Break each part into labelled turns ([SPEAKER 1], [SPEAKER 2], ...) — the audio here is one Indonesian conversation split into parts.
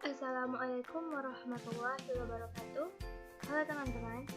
[SPEAKER 1] Assalamualaikum warahmatullahi wabarakatuh. Halo teman-teman,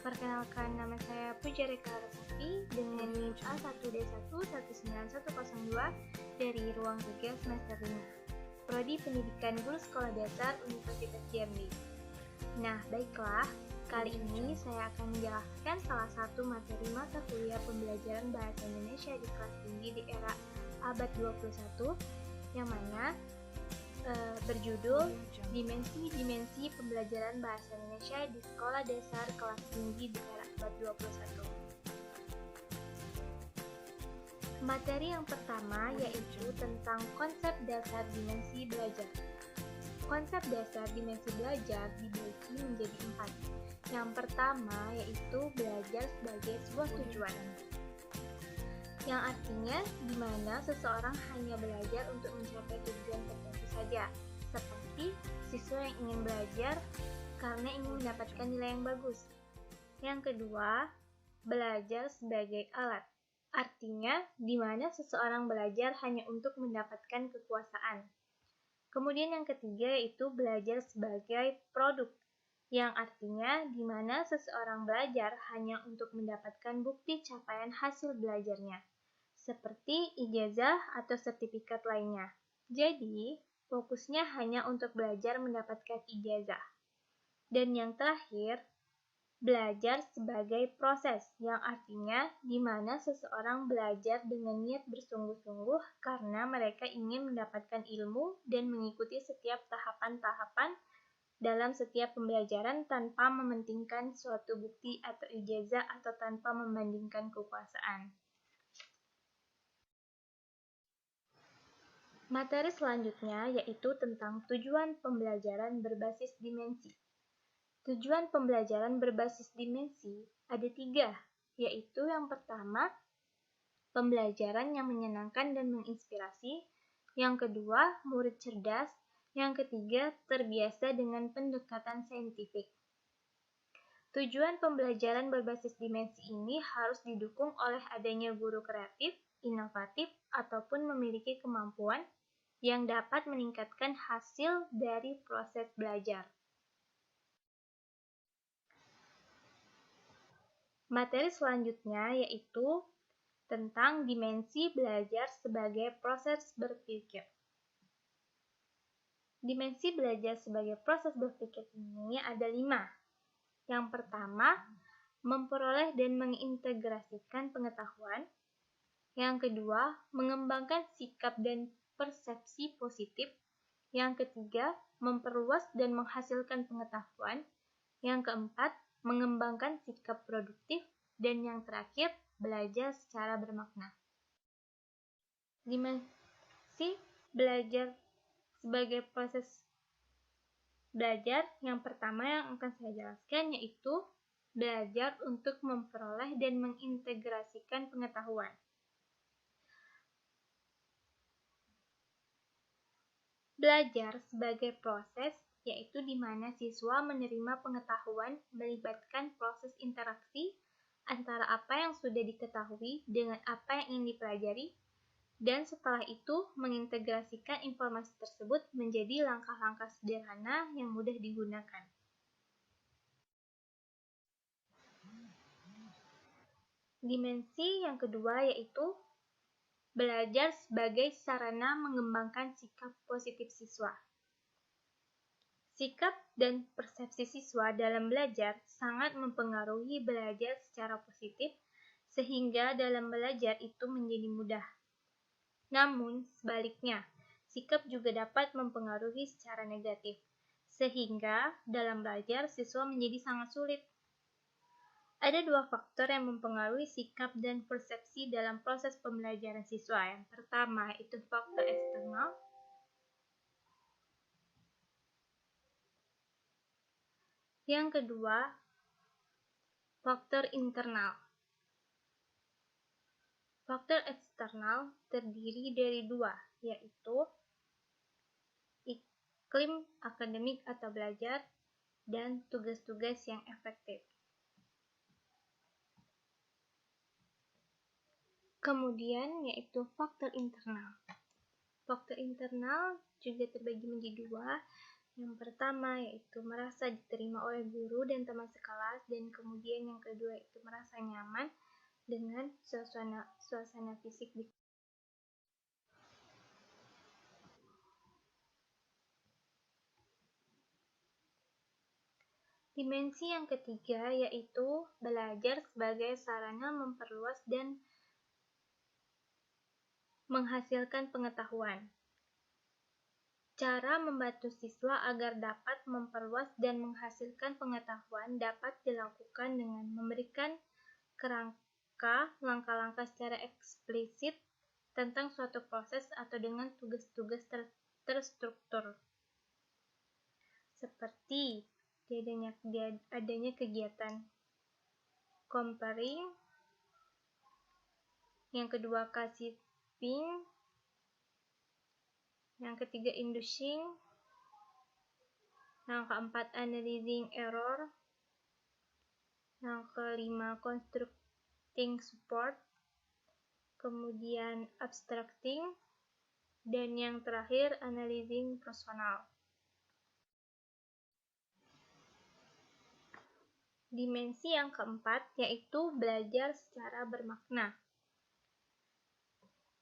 [SPEAKER 1] perkenalkan nama saya Pujari Klarasati dengan NIM A1D1 19102 dari ruang 3 semester 5 Prodi Pendidikan Guru Sekolah Dasar Universitas Jambi. Nah, baiklah, kali ini saya akan menjelaskan salah satu materi mata kuliah pembelajaran bahasa Indonesia di kelas tinggi di era abad 21 yang mana berjudul Dimensi-dimensi pembelajaran bahasa Indonesia di sekolah dasar kelas tinggi di era abad 21. Materi yang pertama yaitu tentang konsep dasar dimensi belajar. Konsep dasar dimensi belajar dibagi menjadi 4. Yang pertama yaitu belajar sebagai sebuah tujuan, yang artinya di mana seseorang hanya belajar untuk mencapai tujuan tertentu saja, seperti siswa yang ingin belajar karena ingin mendapatkan nilai yang bagus. Yang kedua, belajar sebagai alat, artinya di mana seseorang belajar hanya untuk mendapatkan kekuasaan. Kemudian yang ketiga yaitu belajar sebagai produk, yang artinya di mana seseorang belajar hanya untuk mendapatkan bukti capaian hasil belajarnya, seperti ijazah atau sertifikat lainnya. Jadi, fokusnya hanya untuk belajar mendapatkan ijazah. Dan yang terakhir, belajar sebagai proses, yang artinya di mana seseorang belajar dengan niat bersungguh-sungguh karena mereka ingin mendapatkan ilmu dan mengikuti setiap tahapan-tahapan dalam setiap pembelajaran tanpa mementingkan suatu bukti atau ijazah atau tanpa membandingkan kekuasaan. Materi selanjutnya yaitu tentang tujuan pembelajaran berbasis dimensi. Tujuan pembelajaran berbasis dimensi ada 3, yaitu yang pertama, pembelajaran yang menyenangkan dan menginspirasi. Yang kedua, murid cerdas. Yang ketiga, terbiasa dengan pendekatan saintifik. Tujuan pembelajaran berbasis dimensi ini harus didukung oleh adanya guru kreatif, inovatif, ataupun memiliki kemampuan yang dapat meningkatkan hasil dari proses belajar. Materi selanjutnya yaitu tentang dimensi belajar sebagai proses berpikir. Dimensi belajar sebagai proses berpikir ini ada 5. Yang pertama, memperoleh dan mengintegrasikan pengetahuan. Yang kedua, mengembangkan sikap dan persepsi positif. Yang ketiga, memperluas dan menghasilkan pengetahuan. Yang keempat, mengembangkan sikap produktif. Dan yang terakhir, belajar secara bermakna. Dimensi belajar sebagai proses belajar yang pertama yang akan saya jelaskan yaitu belajar untuk memperoleh dan mengintegrasikan pengetahuan. Belajar sebagai proses yaitu di mana siswa menerima pengetahuan melibatkan proses interaksi antara apa yang sudah diketahui dengan apa yang ingin dipelajari, dan setelah itu mengintegrasikan informasi tersebut menjadi langkah-langkah sederhana yang mudah digunakan. Dimensi yang kedua yaitu belajar sebagai sarana mengembangkan sikap positif siswa. Sikap dan persepsi siswa dalam belajar sangat mempengaruhi belajar secara positif, sehingga dalam belajar itu menjadi mudah. Namun, sebaliknya, sikap juga dapat mempengaruhi secara negatif, sehingga dalam belajar siswa menjadi sangat sulit. Ada 2 faktor yang mempengaruhi sikap dan persepsi dalam proses pembelajaran siswa. Yang pertama, itu faktor eksternal. Yang kedua, faktor internal. Faktor eksternal terdiri dari 2, yaitu iklim akademik atau belajar dan tugas-tugas yang efektif. Kemudian yaitu faktor internal. Faktor internal juga terbagi menjadi dua. Yang pertama yaitu merasa diterima oleh guru dan teman sekelas, dan kemudian yang kedua itu merasa nyaman dengan suasana fisik di Dimensi yang ketiga yaitu belajar sebagai sarana memperluas dan menghasilkan pengetahuan. Cara membantu siswa agar dapat memperluas dan menghasilkan pengetahuan dapat dilakukan dengan memberikan kerangka langkah-langkah secara eksplisit tentang suatu proses atau dengan tugas-tugas terstruktur. Seperti adanya kegiatan comparing, yang kedua casiping, yang ketiga inducing, yang keempat analyzing error, yang kelima constructing support, kemudian abstracting, dan yang terakhir analyzing personal. Dimensi yang keempat yaitu belajar secara bermakna.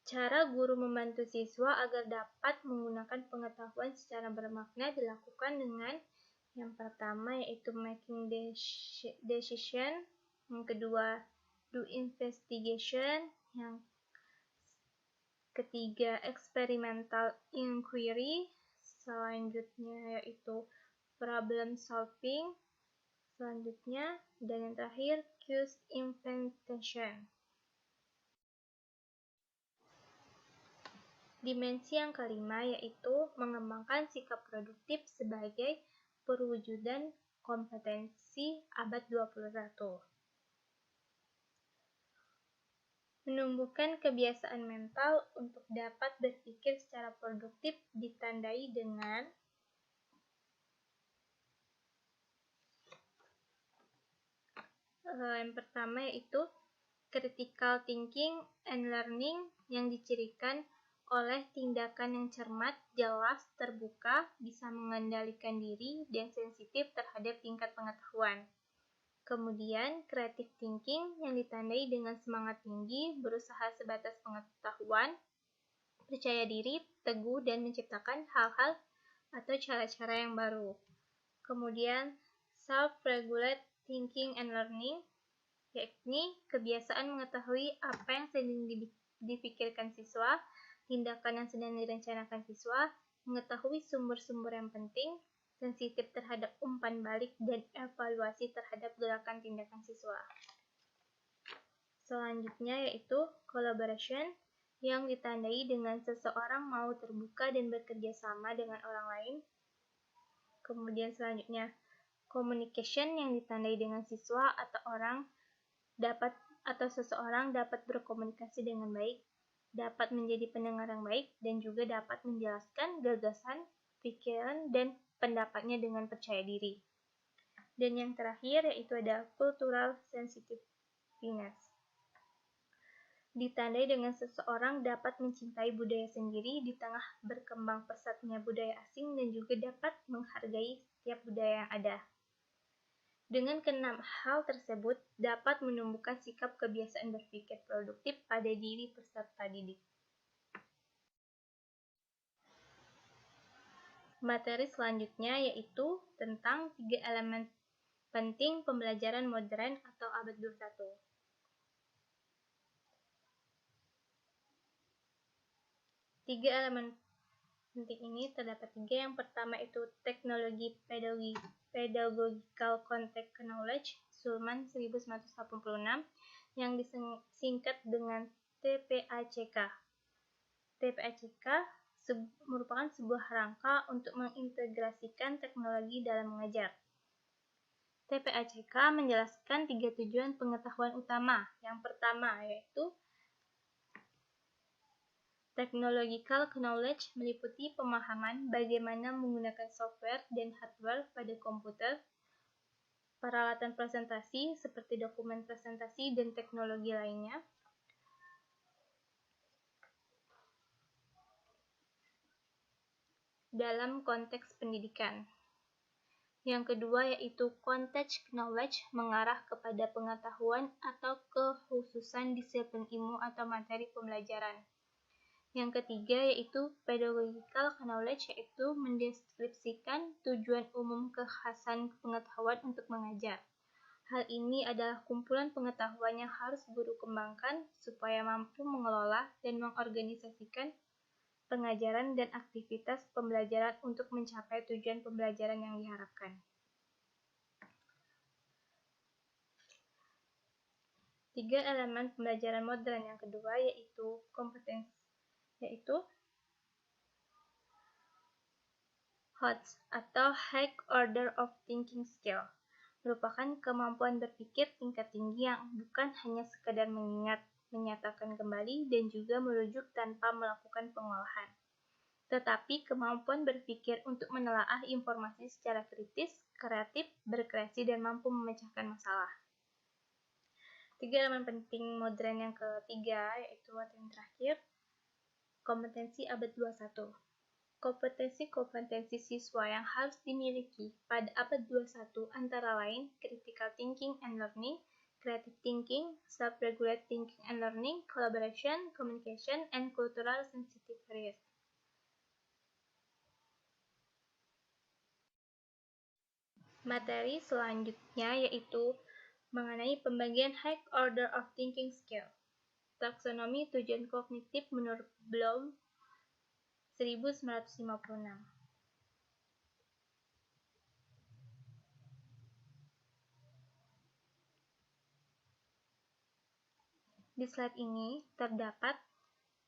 [SPEAKER 1] Cara guru membantu siswa agar dapat menggunakan pengetahuan secara bermakna dilakukan dengan yang pertama yaitu making decision, yang kedua do investigation, yang ketiga experimental inquiry, selanjutnya yaitu problem solving, selanjutnya dan yang terakhir case implementation. Dimensi yang kelima yaitu mengembangkan sikap produktif sebagai perwujudan kompetensi abad 21. Menumbuhkan kebiasaan mental untuk dapat berpikir secara produktif ditandai dengan yang pertama yaitu critical thinking and learning yang dicirikan oleh tindakan yang cermat, jelas, terbuka, bisa mengendalikan diri, dan sensitif terhadap tingkat pengetahuan. Kemudian, creative thinking yang ditandai dengan semangat tinggi, berusaha sebatas pengetahuan, percaya diri, teguh, dan menciptakan hal-hal atau cara-cara yang baru. Kemudian, self-regulate thinking and learning, yakni kebiasaan mengetahui apa yang sedang dipikirkan siswa, tindakan yang sedang direncanakan siswa, mengetahui sumber-sumber yang penting, sensitif terhadap umpan balik, dan evaluasi terhadap gerakan tindakan siswa. Selanjutnya yaitu collaboration, yang ditandai dengan seseorang mau terbuka dan bekerja sama dengan orang lain. Kemudian selanjutnya communication, yang ditandai dengan siswa atau seseorang dapat berkomunikasi dengan baik, dapat menjadi pendengar yang baik, dan juga dapat menjelaskan gagasan, pikiran, dan pendapatnya dengan percaya diri. Dan yang terakhir yaitu ada cultural sensitiveness, ditandai dengan seseorang dapat mencintai budaya sendiri di tengah berkembang pesatnya budaya asing dan juga dapat menghargai setiap budaya yang ada. Dengan keenam hal tersebut dapat menumbuhkan sikap kebiasaan berpikir produktif pada diri peserta didik. Materi selanjutnya yaitu tentang 3 elemen penting pembelajaran modern atau abad 21. Tiga elemen penting ini terdapat 3. Yang pertama itu teknologi pedagogical context knowledge, Sulman 1986, yang disingkat dengan TPACK. TPACK merupakan sebuah rangka untuk mengintegrasikan teknologi dalam mengajar. TPACK menjelaskan 3 tujuan pengetahuan utama. Yang pertama yaitu technological knowledge, meliputi pemahaman bagaimana menggunakan software dan hardware pada komputer, peralatan presentasi seperti dokumen presentasi dan teknologi lainnya. dalam konteks pendidikan. Yang kedua yaitu context knowledge, mengarah kepada pengetahuan atau kekhususan disiplin ilmu atau materi pembelajaran. Yang ketiga yaitu pedagogical knowledge, yaitu mendeskripsikan tujuan umum kekhasan pengetahuan untuk mengajar. Hal ini adalah kumpulan pengetahuan yang harus guru kembangkan supaya mampu mengelola dan mengorganisasikan pengajaran dan aktivitas pembelajaran untuk mencapai tujuan pembelajaran yang diharapkan. Tiga elemen pembelajaran modern yang kedua yaitu kompetensi, yaitu HOTS atau High Order of Thinking Skill, merupakan kemampuan berpikir tingkat tinggi yang bukan hanya sekedar mengingat, menyatakan kembali, dan juga merujuk tanpa melakukan pengolahan, tetapi kemampuan berpikir untuk menelaah informasi secara kritis, kreatif, berkreasi, dan mampu memecahkan masalah. Tiga elemen penting modern yang ketiga, yaitu yang terakhir, kompetensi abad 21. Kompetensi-kompetensi siswa yang harus dimiliki pada abad 21 antara lain critical thinking and learning, creative thinking, self-regulate thinking and learning, collaboration, communication, and cultural sensitivity. Materi selanjutnya yaitu mengenai pembagian high order of thinking skill. Taksonomi tujuan kognitif menurut Bloom 1956. Di slide ini terdapat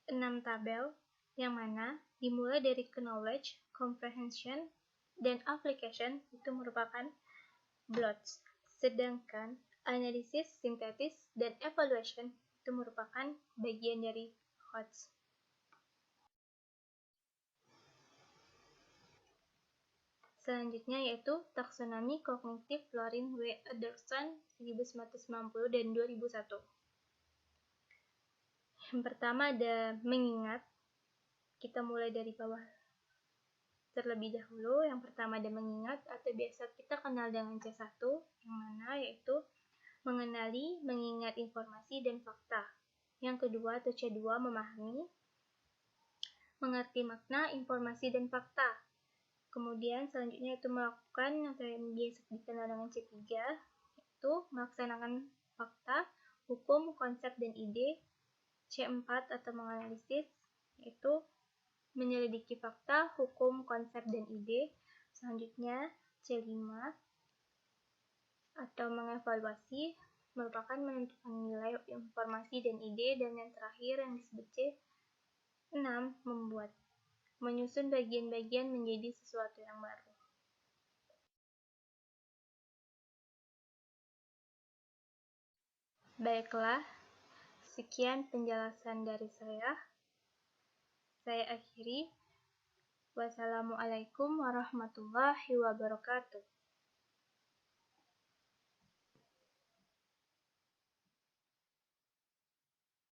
[SPEAKER 1] 6 tabel yang mana dimulai dari knowledge, comprehension, dan application itu merupakan blocks, sedangkan analisis, sintesis, dan evaluation itu merupakan bagian dari HOTS. Selanjutnya yaitu taksonomi kognitif Lorin W. Anderson 1990 dan 2001. Yang pertama ada mengingat. Kita mulai dari bawah terlebih dahulu. Yang pertama ada mengingat atau biasa kita kenal dengan C1, yang mana yaitu mengenali, mengingat informasi dan fakta. Yang kedua atau C2 memahami, mengerti makna, informasi dan fakta. Kemudian selanjutnya itu melakukan atau yang biasa dikenal dengan C3, yaitu melaksanakan fakta, hukum, konsep, dan ide. C4 atau menganalisis, yaitu menyelidiki fakta, hukum, konsep, dan ide. Selanjutnya C5 atau mengevaluasi, merupakan menentukan nilai informasi dan ide. Dan yang terakhir yang disebut C6 membuat, menyusun bagian-bagian menjadi sesuatu yang baru. Baiklah, sekian penjelasan dari saya. Saya akhiri. Wassalamualaikum warahmatullahi wabarakatuh.